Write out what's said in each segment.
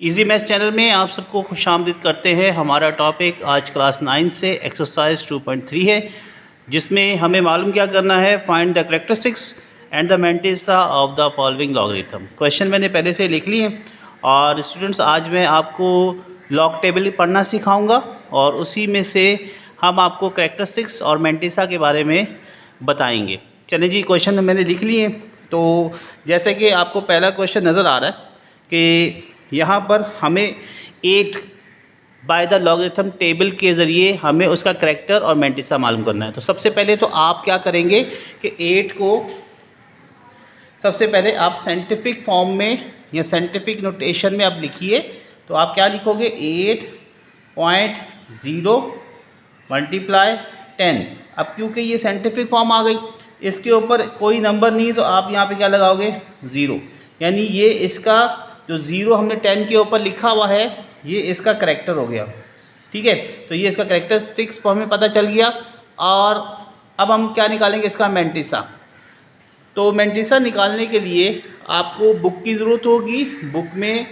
Easy maths channel में आप सबको खुशामदीद करते हैं। हमारा टॉपिक आज क्लास 9 से एक्सरसाइज 2.3 है, जिसमें हमें मालूम क्या करना है, find the characteristics and the mantissa of the following logarithm. Question मैंने पहले से लिख लिए और स्टूडेंट्स आज मैं आपको लॉग टेबल पढ़ना सिखाऊंगा और उसी में से हम आपको कैरेक्टरिस्टिक्स और मैंटिसा के बारे में बताएंगे। चलिए जी, क्वेश्चन मैंने लिख लिए। तो जैसे कि आपको पहला क्वेश्चन नज़र आ रहा है कि यहाँ पर हमें 8 बाय द लॉगरिथम टेबल के ज़रिए हमें उसका करैक्टर और मैंटिसा मालूम करना है। तो सबसे पहले तो आप क्या करेंगे कि 8 को सबसे पहले आप साइंटिफिक फॉर्म में या साइंटिफिक नोटेशन में आप लिखिए। तो आप क्या लिखोगे, 8.0 मल्टीप्लाई 10। अब क्योंकि ये साइंटिफिक फॉर्म आ गई, इसके ऊपर कोई नंबर नहीं, तो आप यहाँ पे क्या लगाओगे, 0। यानी ये इसका जो 0 हमने 10 के ऊपर लिखा हुआ है, ये इसका करैक्टर हो गया। ठीक है, तो ये इसका कैरेक्टरिस्टिक्स हमें पता चल गया। और अब हम क्या निकालेंगे, इसका मैंटिसा। तो मैंटिसा निकालने के लिए आपको बुक की ज़रूरत होगी। बुक में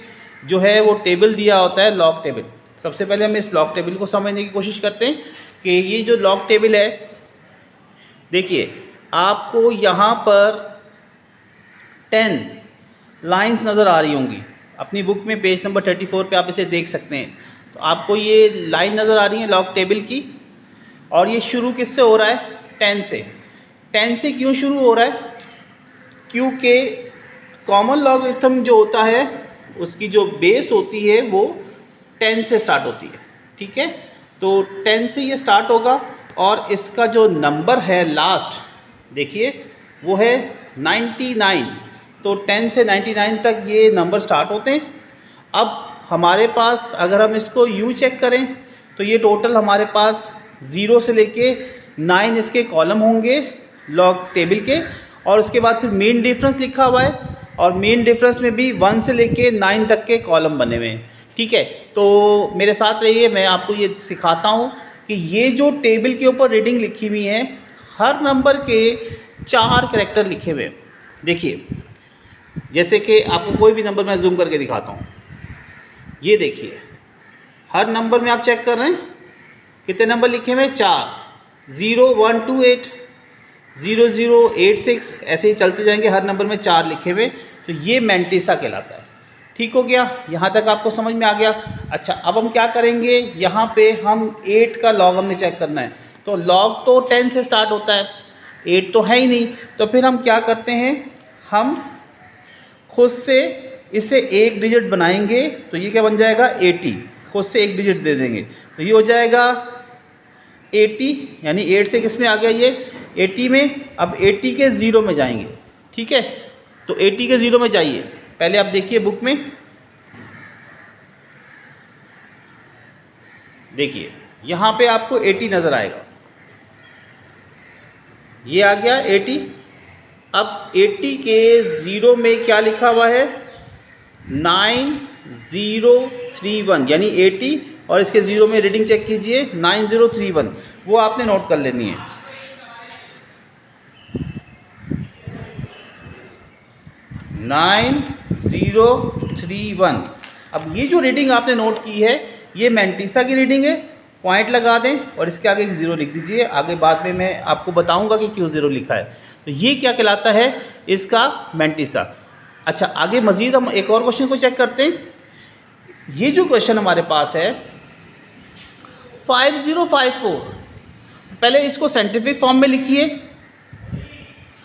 जो है वो टेबल दिया होता है, लॉग टेबल। सबसे पहले हम इस लॉग टेबल को समझने की कोशिश करते हैं कि ये जो लॉग टेबल है, देखिए आपको यहाँ पर 10 लाइंस नज़र आ रही होंगी। अपनी बुक में पेज नंबर 34 पे आप इसे देख सकते हैं। तो आपको ये लाइन नज़र आ रही है लॉग टेबल की, और ये शुरू किससे हो रहा है, 10 से। 10 से क्यों शुरू हो रहा है, क्योंकि कॉमन लॉगरिथम जो होता है उसकी जो बेस होती है वो 10 से स्टार्ट होती है। ठीक है, तो 10 से ये स्टार्ट होगा और इसका जो नंबर है लास्ट, देखिए वो है 99। तो 10 से 99 तक ये नंबर स्टार्ट होते हैं। अब हमारे पास अगर हम इसको यूँ चेक करें तो ये टोटल हमारे पास 0 से लेके 9 इसके कॉलम होंगे लॉग टेबल के, और उसके बाद फिर मेन डिफरेंस लिखा हुआ है, और मेन डिफरेंस में भी 1 से लेके 9 तक के कॉलम बने हुए हैं। ठीक है, तो मेरे साथ रहिए, मैं आपको ये सिखाता हूँ कि ये जो टेबल के ऊपर रीडिंग लिखी हुई है, हर नंबर के 4 कैरेक्टर लिखे हुए हैं। देखिए, जैसे कि आपको कोई भी नंबर मैं जूम करके दिखाता हूँ, ये देखिए हर नंबर में आप चेक कर रहे हैं कितने नंबर लिखे हुए हैं, 4। 0 1 2 8 0 0 8 6, ऐसे ही चलते जाएंगे, हर नंबर में 4 लिखे हुए। तो ये मैंटिसा कहलाता है। ठीक हो गया, यहाँ तक आपको समझ में आ गया। अच्छा, अब हम क्या करेंगे, यहाँ पे हम 8 का लॉग हमने चेक करना है। तो लॉग तो 10 से स्टार्ट होता है, 8 तो है ही नहीं। तो फिर हम क्या करते हैं, हम खुद से इसे एक डिजिट बनाएंगे। तो ये क्या बन जाएगा, 80। खुद से एक डिजिट दे देंगे तो ये हो जाएगा 80। यानी 8 से किस में आ गया, ये 80 में। अब 80 के 0 में जाएंगे। ठीक है, तो 80 के 0 में जाइए। पहले आप देखिए बुक में, देखिए यहाँ पे आपको 80 नज़र आएगा, ये आ गया 80। अब 80 के 0 में क्या लिखा हुआ है, 9031, यानी 80 और इसके 0 में रीडिंग चेक कीजिए 9031, वो आपने नोट कर लेनी है। नाइन 031। अब ये जो रीडिंग आपने नोट की है, ये मैंटिसा की रीडिंग है। पॉइंट लगा दें और इसके आगे 0 लिख दीजिए। आगे बाद में मैं आपको बताऊंगा कि क्यों 0 लिखा है। तो ये क्या कहलाता है, इसका मैंटिसा। अच्छा, आगे मज़ीद हम एक और क्वेश्चन को चेक करते हैं। ये जो क्वेश्चन हमारे पास है 5054, पहले इसको साइंटिफिक फॉर्म में लिखिए।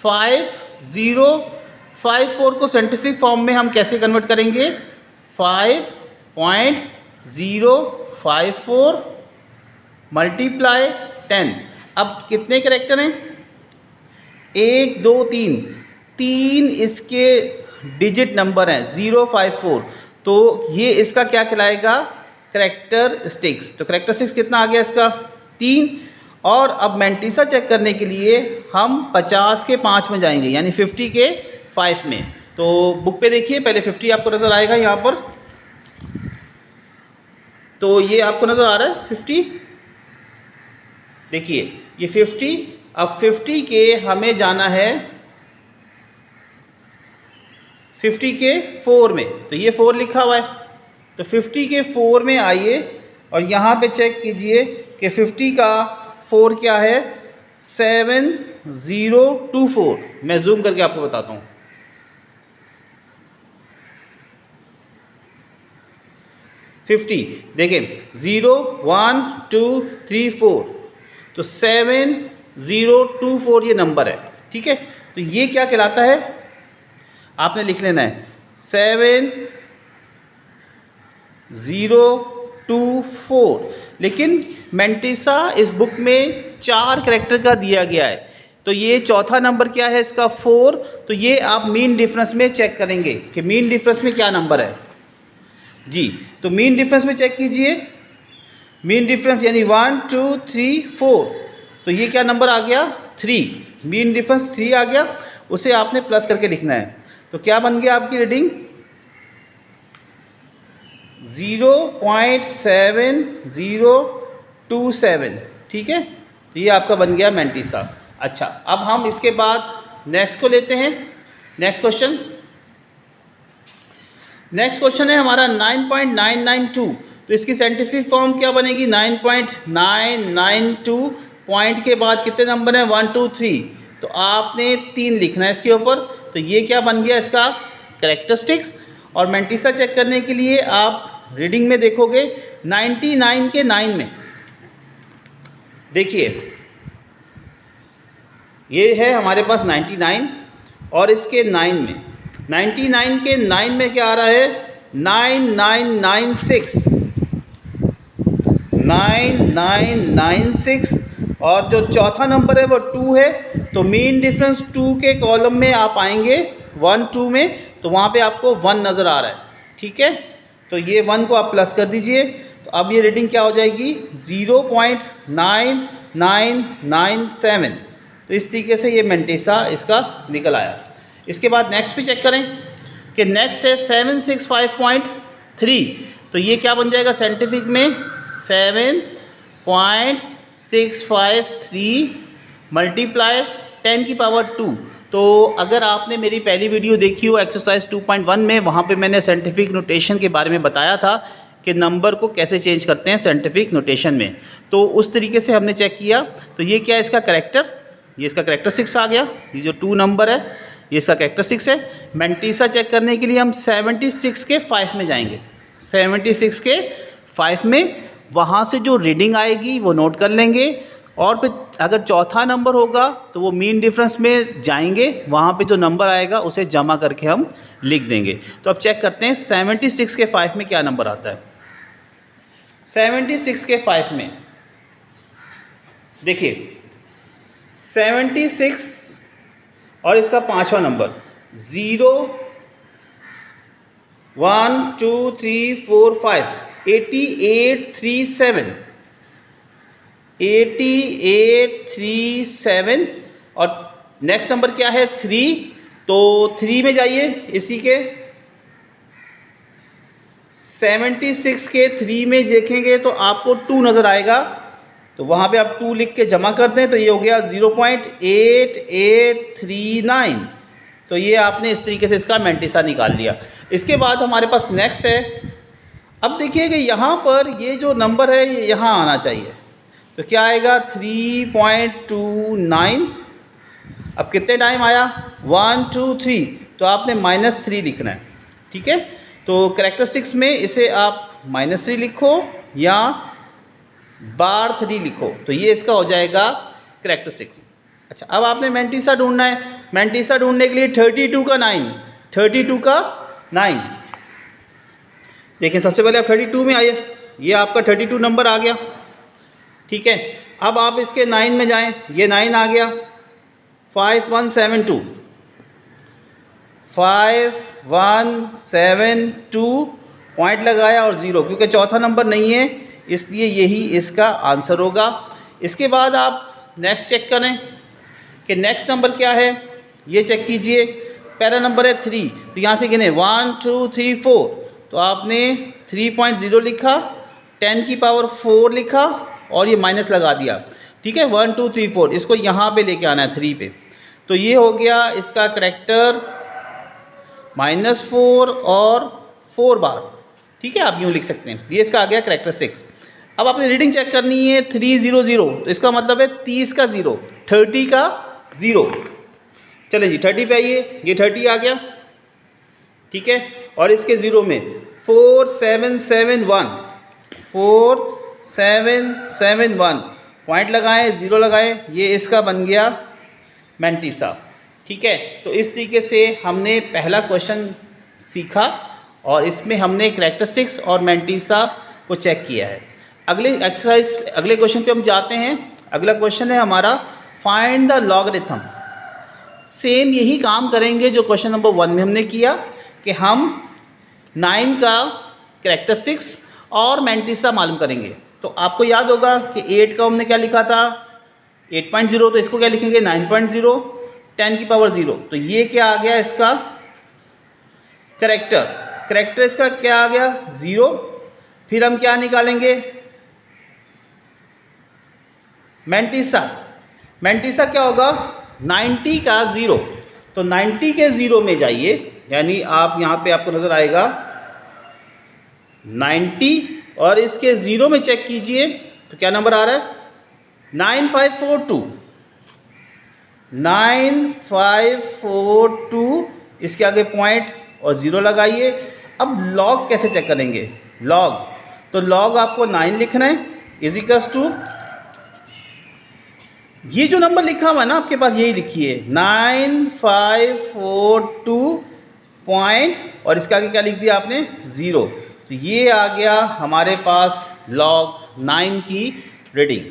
5054 को साइंटिफिक फॉर्म में हम कैसे कन्वर्ट करेंगे, 5.054 मल्टीप्लाई 10। अब कितने कैरेक्टर हैं, 1 2 3 इसके डिजिट नंबर हैं, 054। तो ये इसका क्या कहलाएगा, कैरेक्टरिस्टिक्स। तो कैरेक्टरिस्टिक्स कितना आ गया इसका, 3। और अब मैंटिसा चेक करने के लिए हम 50 के 5 में जाएंगे, यानी 50 के 5 में। तो बुक पे देखिए, पहले 50 आपको नज़र आएगा यहाँ पर। तो ये आपको नज़र आ रहा है 50, देखिए ये 50। अब 50 के हमें जाना है 50 के 4 में, तो ये 4 लिखा हुआ है। तो 50 के 4 में आइए और यहाँ पे चेक कीजिए कि 50 का 4 क्या है, 7024। मैं जूम करके आपको बताता हूँ। देखिए 0 1 2 3 4, तो 7024 ये नंबर है। ठीक है, तो ये क्या कहलाता है, आपने लिख लेना है 7024। लेकिन मेंटिसा इस बुक में 4 कैरेक्टर का दिया गया है, तो ये चौथा नंबर क्या है इसका 4। तो ये आप मीन डिफरेंस में चेक करेंगे कि मीन डिफरेंस में क्या नंबर है जी। तो मीन डिफरेंस में चेक कीजिए, मीन डिफरेंस यानी 1 2 3 4, तो ये क्या नंबर आ गया 3, मीन डिफरेंस 3 आ गया, उसे आपने प्लस करके लिखना है। तो क्या बन गया आपकी रीडिंग 0.7027। ठीक है, तो ये आपका बन गया मेंटिसा। अच्छा, अब हम इसके बाद नेक्स्ट को लेते हैं। नेक्स्ट क्वेश्चन है हमारा 9.992। तो इसकी साइंटिफिक फॉर्म क्या बनेगी 9.992। पॉइंट के बाद कितने नंबर हैं 1 2 3, तो आपने 3 लिखना है इसके ऊपर। तो ये क्या बन गया इसका कैरेक्टरिस्टिक्स। और मेंटिसा चेक करने के लिए आप रीडिंग में देखोगे 99 के 9 में, देखिए ये है हमारे पास 99 और इसके 9 में, 99 के 9 में क्या आ रहा है 9996, 9996। और जो चौथा नंबर है वो 2 है, तो मीन डिफरेंस 2 के कॉलम में आप आएंगे 1 2 में, तो वहाँ पे आपको 1 नज़र आ रहा है। ठीक है, तो ये 1 को आप प्लस कर दीजिए, तो अब ये रीडिंग क्या हो जाएगी 0.9997। तो इस तरीके से ये मेंटिसा इसका निकल आया। इसके बाद नेक्स्ट भी चेक करें कि नेक्स्ट है 765.3। तो ये क्या बन जाएगा साइंटिफिक में 7.653 मल्टीप्लाई 10 की पावर 2। तो अगर आपने मेरी पहली वीडियो देखी हो एक्सरसाइज 2.1 में, वहाँ पे मैंने साइंटिफिक नोटेशन के बारे में बताया था कि नंबर को कैसे चेंज करते हैं साइंटिफिक नोटेशन में। तो उस तरीके से हमने चेक किया। तो ये क्या है इसका कैरेक्टर, ये इसका कैरेक्टरिस्टिक्स आ गया। ये जो 2 नंबर है ये इसका कैरेक्टरिस्टिक्स है। मेंटिसा चेक करने के लिए हम 76 के 5 में जाएंगे, 76 के 5 में, वहाँ से जो रीडिंग आएगी वो नोट कर लेंगे। और फिर अगर चौथा नंबर होगा तो वो मीन डिफरेंस में जाएंगे, वहाँ पे जो नंबर आएगा उसे जमा करके हम लिख देंगे। तो अब चेक करते हैं 76 के 5 में क्या नंबर आता है। 76 के 5 में देखिए 76 और इसका 5वां नंबर 0 1 2 3 4 5, 8837, 8837। और नेक्स्ट नंबर क्या है 3, तो 3 में जाइए, इसी के 76 के 3 में देखेंगे तो आपको 2 नज़र आएगा, तो वहाँ पे आप 2 लिख के जमा कर दें, तो ये हो गया 0.8839। तो ये आपने इस तरीके से इसका मेंटिसा निकाल लिया। इसके बाद हमारे पास नेक्स्ट है, अब देखिए कि यहाँ पर ये जो नंबर है ये यहाँ आना चाहिए, तो क्या आएगा 3.29। अब कितने टाइम आया 1 2 3, तो आपने -3 लिखना है। ठीक है, तो कैरेक्टरिस्टिक्स में इसे आप -3 लिखो या /3 लिखो, तो ये इसका हो जाएगा कैरेक्टरिस्टिक्स। अच्छा, अब आपने मेंटिसा ढूंढना है। मेंटिसा ढूंढने के लिए 32 का 9, 32 का 9। देखिए सबसे पहले आप 32 में आइए, ये आपका 32 नंबर आ गया। ठीक है, अब आप इसके 9 में जाएं, ये 9 आ गया। 5172, 5172 पॉइंट लगाया और 0, क्योंकि चौथा नंबर नहीं है इसलिए यही इसका आंसर होगा। इसके बाद आप नेक्स्ट चेक करें कि नेक्स्ट नंबर क्या है, ये चेक कीजिए। पहला नंबर है 3, तो यहाँ से गिने 1 2 3 4, तो आपने 3.0 लिखा, 10 की पावर 4 लिखा और ये माइनस लगा दिया। ठीक है, 1 2 3 4, इसको यहाँ पे लेके आना है 3 पे, तो ये हो गया इसका करैक्टर -4 और 4 बार। ठीक है, आप यूँ लिख सकते हैं। ये इसका आ गया कैरेक्टरिस्टिक्स। अब आपने रीडिंग चेक करनी है 300, तो इसका मतलब है 30 का 0, 30 का 0। चले जी 30 पे आइए, ये 30 आ गया, ठीक है। और इसके 0 में 4771, 4771 पॉइंट लगाएं, 0 लगाएं, ये इसका बन गया मैंटिसा, ठीक है। तो इस तरीके से हमने पहला क्वेश्चन सीखा और इसमें हमने कैरेक्टरिस्टिक्स और मैंटिसा को चेक किया है। अगले एक्सरसाइज, अगले क्वेश्चन पे हम जाते हैं। अगला क्वेश्चन है हमारा फाइंड द लॉगरिथम। सेम यही काम करेंगे जो क्वेश्चन नंबर 1 में हमने किया कि हम 9 का कैरेक्टरिस्टिक्स और मैंटिसा मालूम करेंगे। तो आपको याद होगा कि 8 का हमने क्या लिखा था 8.0, तो इसको क्या लिखेंगे 9.0, 10 की पावर 0। तो ये क्या आ गया इसका कैरेक्टर इसका क्या आ गया 0। फिर हम क्या निकालेंगे मैंटिसा क्या होगा 90 का 0। तो 90 के 0 में जाइए, यानी आप यहाँ पे आपको नज़र आएगा 90 और इसके 0 में चेक कीजिए तो क्या नंबर आ रहा है 9542, 9542। इसके आगे पॉइंट और 0 लगाइए। अब लॉग कैसे चेक करेंगे लॉग, तो लॉग आपको 9 लिखना है इजिकल्स टू ये जो नंबर लिखा हुआ है ना आपके पास यही लिखिए 9542 पॉइंट और इसके आगे क्या लिख दिया आपने 0। तो ये आ गया हमारे पास लॉग 9 की रीडिंग।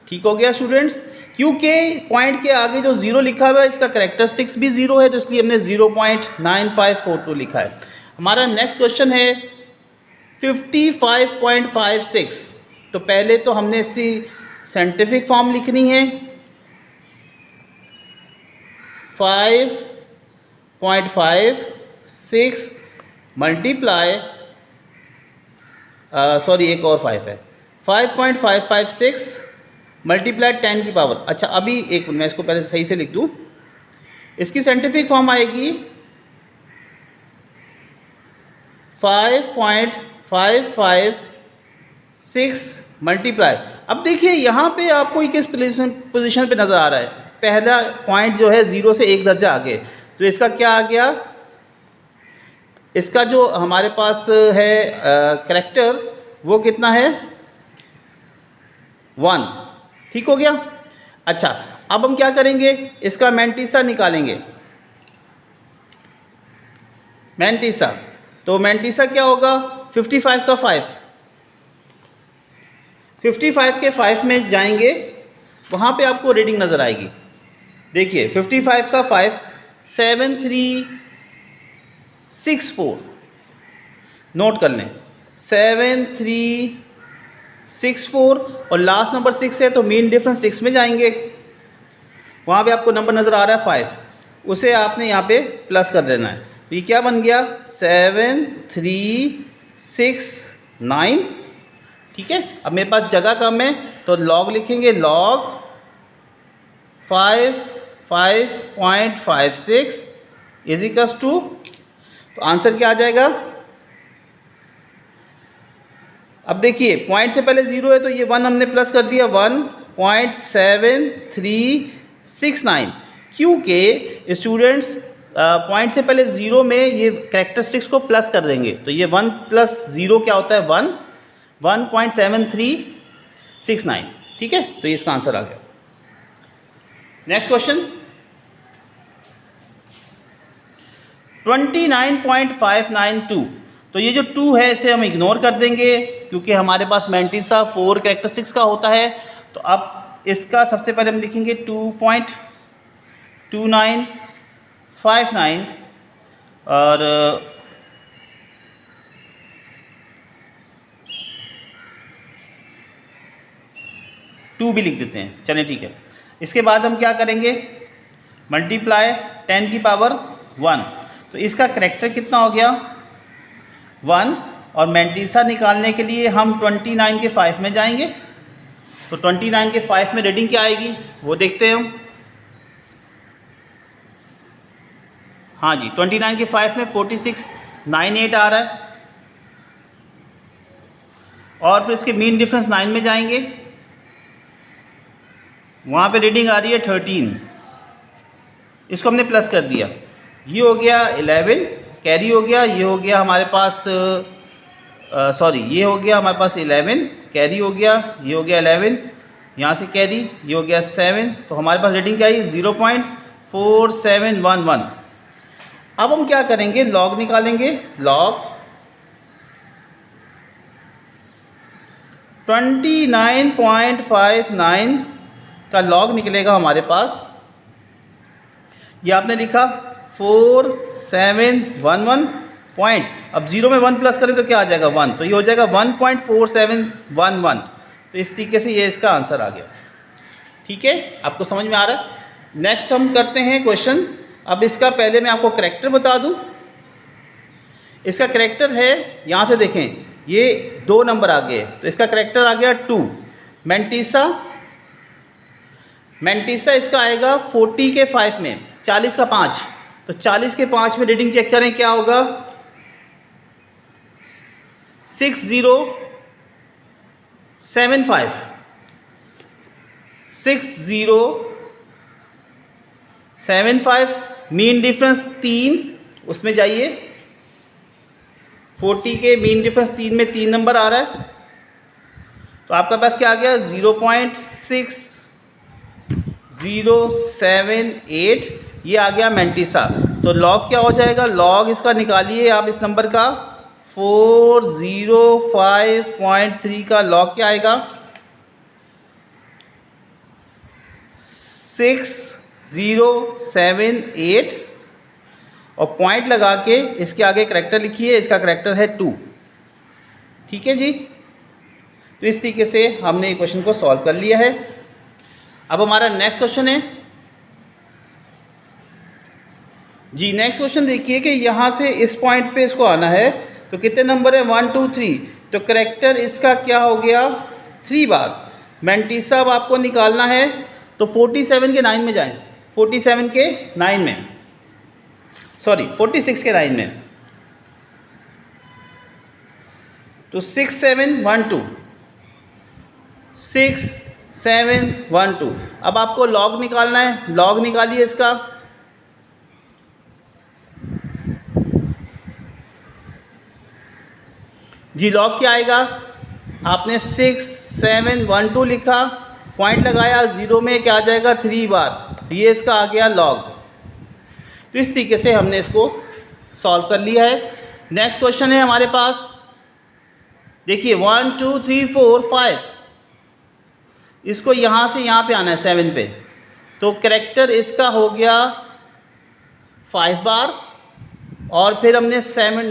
ठीक हो गया स्टूडेंट्स। क्योंकि पॉइंट के आगे जो 0 लिखा हुआ है इसका कैरेक्टरिस्टिक्स भी 0 है, तो इसलिए हमने 0.9542 लिखा है। हमारा नेक्स्ट क्वेश्चन है 55.56। तो पहले तो हमने इसकी साइंटिफिक फॉर्म लिखनी है 5.56 मल्टीप्लाई सॉरी एक और 5 है 5.556 मल्टीप्लाई 10 की पावर। अच्छा अभी एक मिनट मैं इसको पहले सही से लिख दूँ। इसकी साइंटिफिक फॉर्म आएगी 5.556 मल्टीप्लाई। अब देखिए यहाँ पे आपको किस पोजीशन पे नज़र आ रहा है, पहला पॉइंट जो है 0 से एक दर्जा आगे, तो इसका क्या आ गया इसका जो हमारे पास है कैरेक्टर वो कितना है 1। ठीक हो गया। अच्छा अब हम क्या करेंगे इसका मैंटिसा निकालेंगे। मैंटिसा, तो मैंटिसा क्या होगा 55 का 5, 55 के 5 में जाएंगे वहाँ पे आपको रीडिंग नज़र आएगी। देखिए 55 का 5 7364 नोट कर लें 7364 और लास्ट नंबर 6 है तो मीन डिफरेंस 6 में जाएंगे, वहाँ पे आपको नंबर नज़र आ रहा है 5, उसे आपने यहाँ पे प्लस कर देना है। तो ये क्या बन गया 7369। ठीक है। अब मेरे पास जगह कम है तो लॉग लिखेंगे लॉग 55.56 इजिकल्स टू, तो आंसर क्या आ जाएगा। अब देखिए पॉइंट से पहले 0 है तो ये 1 हमने प्लस कर दिया 1.7369। क्योंकि स्टूडेंट्स पॉइंट से पहले 0 में ये कैरेक्टरिस्टिक्स को प्लस कर देंगे, तो ये 1 + 0 क्या होता है 1, 1.7369। ठीक है, तो ये इसका आंसर आ गया। Next question 29.592। तो ये जो 2 है इसे हम इग्नोर कर देंगे क्योंकि हमारे पास मैंटिसा 4 कैरेक्टरिस्टिक्स का होता है। तो अब इसका सबसे पहले हम लिखेंगे 2.2959 और टू भी लिख देते हैं, चलें ठीक है। इसके बाद हम क्या करेंगे मल्टीप्लाई 10 की पावर 1, तो इसका कैरेक्टर कितना हो गया 1 और मैंटिसा निकालने के लिए हम 29 के 5 में जाएंगे। तो 29 के 5 में रीडिंग क्या आएगी वो देखते हैं हम। हाँ जी 29 के 5 में 4698 आ रहा है। और फिर इसके मीन डिफरेंस 9 में जाएंगे, वहाँ पे रीडिंग आ रही है 13, इसको हमने प्लस कर दिया, ये हो गया 11 कैरी हो गया, ये हो गया हमारे पास ये हो गया हमारे पास 11 कैरी हो गया, ये हो गया 11, यहाँ से कैरी, ये हो गया 7, तो हमारे पास रीडिंग क्या है 0.4711। अब हम क्या करेंगे, लॉग निकालेंगे, लॉग 29.59 का लॉग निकलेगा हमारे पास। ये आपने लिखा 4711 पॉइंट, अब 0 में 1 प्लस करें तो क्या आ जाएगा 1, तो ये हो जाएगा 1.4711। तो इस तरीके से ये इसका आंसर आ गया। ठीक है, आपको समझ में आ रहा है। नेक्स्ट हम करते हैं क्वेश्चन। अब इसका पहले मैं आपको करैक्टर बता दूं। इसका करैक्टर है, यहाँ से देखें ये 2 नंबर आ गए, तो इसका करैक्टर आ गया 2। मैंटीसा इसका आएगा 40 के 5 में, 40 का 5, तो 40 के 5 में रीडिंग चेक करें क्या होगा 6075, 6075। मीन डिफरेंस 3, उसमें जाइए, 40 के मीन डिफरेंस 3 में 3 नंबर आ रहा है, तो आपका पास क्या आ गया 0.6078, ये आ गया मैंटीसा। तो लॉग क्या हो जाएगा, लॉग इसका निकालिए आप इस नंबर का 405.3 का लॉग क्या आएगा 6078, और पॉइंट लगा के इसके आगे करैक्टर लिखिए, इसका करैक्टर है 2। ठीक है जी, तो इस तरीके से हमने ये क्वेश्चन को सॉल्व कर लिया है। अब हमारा नेक्स्ट क्वेश्चन है जी। नेक्स्ट क्वेश्चन देखिए कि यहाँ से इस पॉइंट पे इसको आना है, तो कितने नंबर है 1 2 3, तो करैक्टर इसका क्या हो गया 3 बार। मैंटीसा अब आपको निकालना है, तो 47 के 9 में जाएं, 47 के 9 में, सॉरी 46 के 9 में, तो 6712, 6712। अब आपको लॉग निकालना है, लॉग निकालिए इसका, जी लॉग क्या आएगा, आपने 6712 लिखा, पॉइंट लगाया, 0 में क्या आ जाएगा 3 बार, तो ये इसका आ गया लॉग। तो इस तरीके से हमने इसको सॉल्व कर लिया है। नेक्स्ट क्वेश्चन है हमारे पास, देखिए 1 2 3 4 5, इसको यहाँ से यहाँ पे आना है 7 पे, तो करैक्टर इसका हो गया 5 बार, और फिर हमने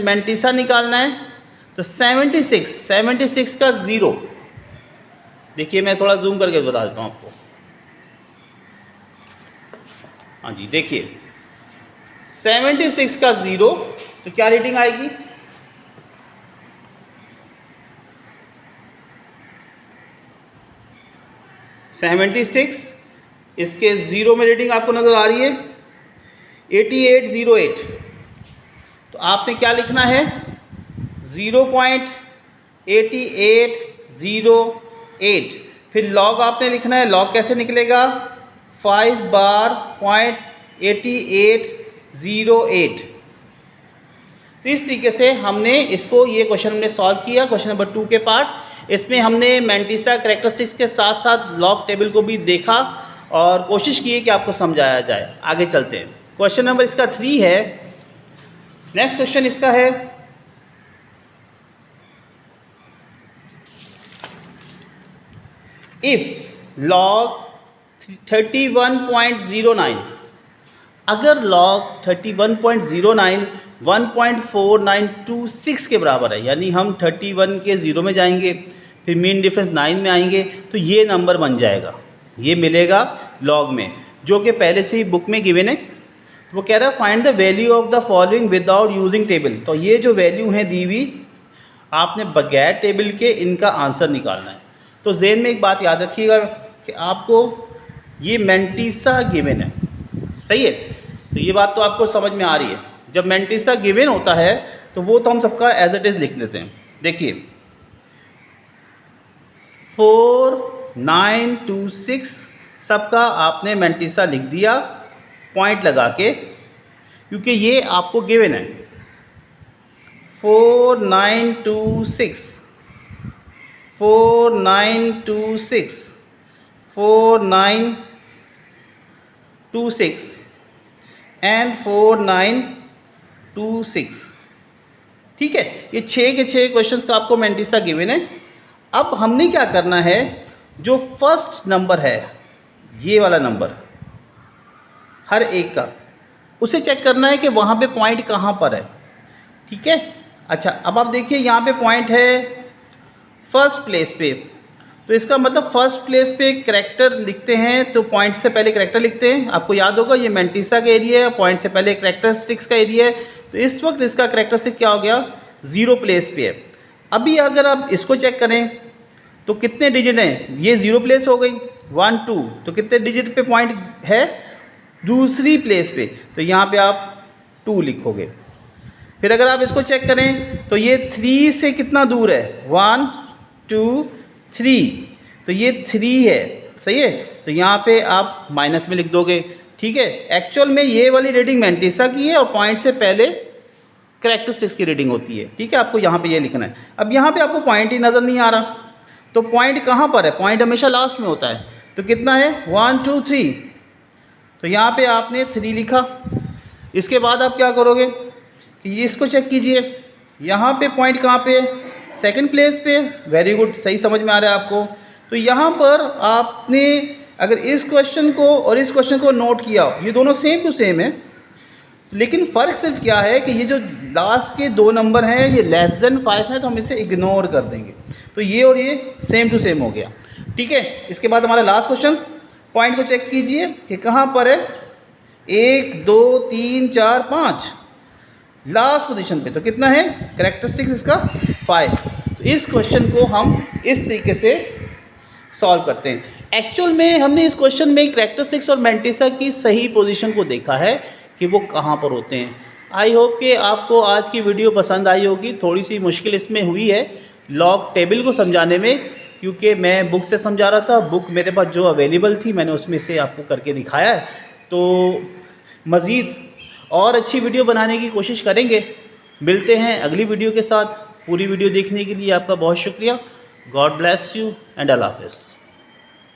मैंटीसा निकालना है, तो 76 का 0, देखिए मैं थोड़ा जूम करके बता देता हूँ आपको। हाँ जी, देखिए 76 का 0, तो क्या रीडिंग आएगी 76, इसके 0 में रीडिंग आपको नज़र आ रही है 8808, तो आपने क्या लिखना है 0.8808, फिर लॉग आपने लिखना है, लॉग कैसे निकलेगा 5 बार .8808। तो इस तरीके से हमने इसको, ये क्वेश्चन हमने सॉल्व किया, क्वेश्चन नंबर 2 के पार्ट। इसमें हमने मैंटीसा करैक्टरिस्टिक्स के साथ साथ लॉग टेबल को भी देखा और कोशिश की कि आपको समझाया जाए। आगे चलते हैं, क्वेश्चन नंबर इसका 3 है। नेक्स्ट क्वेश्चन इसका है, इफ लॉग 31.09, अगर लॉग 31.09 1.4926 के बराबर है, यानी हम 31 के 0 में जाएंगे, फिर मीन डिफरेंस 9 में आएंगे, तो ये नंबर बन जाएगा, ये मिलेगा लॉग में, जो कि पहले से ही बुक में गिवन है। वो कह रहा है find the value of the following without using table. तो ये जो वैल्यू है दी हुई, आपने बगैर टेबल के इनका आंसर निकालना है। तो ज़हन में एक बात याद रखिएगा कि आपको ये मैंटीसा गिवन है, सही है, तो ये बात तो आपको समझ में आ रही है। जब मैंटीसा गिवन होता है तो वो तो हम सबका एज इट इज़ लिख लेते हैं। देखिए 4 9 2 6 सबका आपने मैंटिसा लिख दिया पॉइंट लगा के, क्योंकि ये आपको गिवन है। 4 9 2 6 4 9 2 6 4 9 2 6 एंड 4 9 2 6। ठीक है, ये 6 के 6 क्वेश्चंस का आपको मैंटिसा गिवन है। अब हमने क्या करना है, जो फर्स्ट नंबर है ये वाला नंबर हर एक का, उसे चेक करना है कि वहाँ पे पॉइंट कहाँ पर है। ठीक है, अच्छा अब आप देखिए यहाँ पे पॉइंट है फर्स्ट प्लेस पे, तो इसका मतलब फर्स्ट प्लेस पे कैरेक्टर लिखते हैं तो पॉइंट से पहले कैरेक्टर लिखते हैं। आपको याद होगा ये मैंटिसा का एरिया है, पॉइंट से पहले कैरेक्टरिस्टिक्स का एरिया है, तो इस वक्त इसका कैरेक्टरिस्टिक क्या हो गया, 0 प्लेस पे है। अभी अगर आप इसको चेक करें तो कितने डिजिट हैं, ये 0 प्लेस हो गई, 1 2, तो कितने डिजिट पे पॉइंट है, दूसरी प्लेस पे, तो यहाँ पे आप 2 लिखोगे। फिर अगर आप इसको चेक करें तो ये 3 से कितना दूर है, 1 2 3, तो ये 3 है, सही है, तो यहाँ पे आप माइनस में लिख दोगे। ठीक है, एक्चुअल में ये वाली रीडिंग मैंटिसा की है और पॉइंट से पहले कैरेक्टरिस्टिक्स की रीडिंग होती है। ठीक है, आपको यहाँ पे ये लिखना है। अब यहाँ पे आपको पॉइंट ही नज़र नहीं आ रहा, तो पॉइंट कहाँ पर है, पॉइंट हमेशा लास्ट में होता है, तो कितना है 1 2 3, तो यहाँ पे आपने 3 लिखा। इसके बाद आप क्या करोगे कि इसको चेक कीजिए, यहाँ पे पॉइंट कहाँ पे है, सेकंड प्लेस पे। वेरी गुड, सही समझ में आ रहा है आपको। तो यहाँ पर आपने अगर इस क्वेश्चन को और इस क्वेश्चन को नोट किया, ये दोनों सेम टू सेम है, लेकिन फ़र्क सिर्फ क्या है कि ये जो लास्ट के 2 नंबर हैं ये लेस देन 5 हैं, तो हम इसे इग्नोर कर देंगे। तो ये और ये सेम टू सेम हो गया। ठीक है, इसके बाद हमारा लास्ट क्वेश्चन, पॉइंट को चेक कीजिए कि कहाँ पर है, 1 2 3 4 5, लास्ट पोजीशन पे, तो कितना है कैरेक्टरिस्टिक्स इसका 5। तो इस क्वेश्चन को हम इस तरीके से सॉल्व करते हैं। एक्चुअल में हमने इस क्वेश्चन में कैरेक्टरिस्टिक्स और मैंटिसा की सही पोजीशन को देखा है कि वो कहाँ पर होते हैं। आई होप कि आपको आज की वीडियो पसंद आई होगी। थोड़ी सी मुश्किल इसमें हुई है लॉग टेबल को समझाने में, क्योंकि मैं बुक से समझा रहा था, बुक मेरे पास जो अवेलेबल थी मैंने उसमें से आपको करके दिखाया है। तो मज़ीद और अच्छी वीडियो बनाने की कोशिश करेंगे। मिलते हैं अगली वीडियो के साथ। पूरी वीडियो देखने के लिए आपका बहुत शुक्रिया। गॉड ब्लेस यू एंड अल्लाह हाफ़िज़।